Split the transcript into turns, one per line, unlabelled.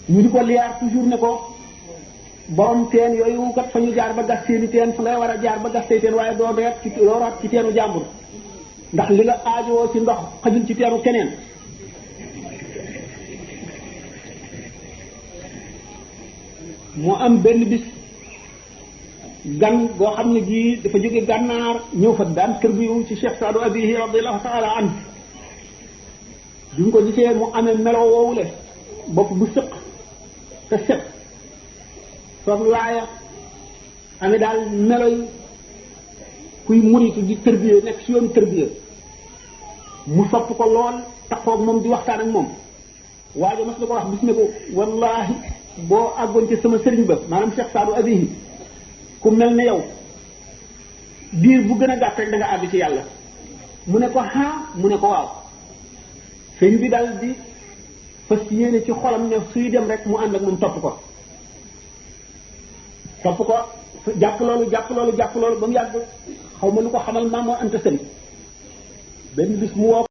ñu di ko liyaar toujours ne ko borom teen yooyu kat fa ñu jaar ba gas seeni teen fa ngay war a jaar ba gas say teen waaye doo root ci teenu jàmbur ndax li nga aajowoo ci ndox xajul ci teenu keneen. moo am benn bis gan goo xam ne gii dafa jóge gànnaar ñëw fa daan kër bi ci Cheikh Saadu Abihi radiyallahu taala an bi mu ko gisee mu amee melo woowule bopp bu sëq te set soob laaya amee daal melo yi kuy muritu di tërbiye nekk si yoonu tërbiye mu sopp ko lool taxoog moom di waxtaan ak moom waaye mas na ko wax bis ne ko wallahi boo àggoon ci sama sëriñ ba maanaam Cheikh Saadu Abihi ku mel ne yow diir bu gën a gàtt rek da nga àgg ci yàlla mu ne ko mu ne ko waaw sëñ bi dal di fas yéene ci xolam ne suy dem rek mu ànd ak moom topp ko jàpp loolu ba mu yàgg xaw ma lu ko xamal maam moo anta sëriñ benn bis mu woo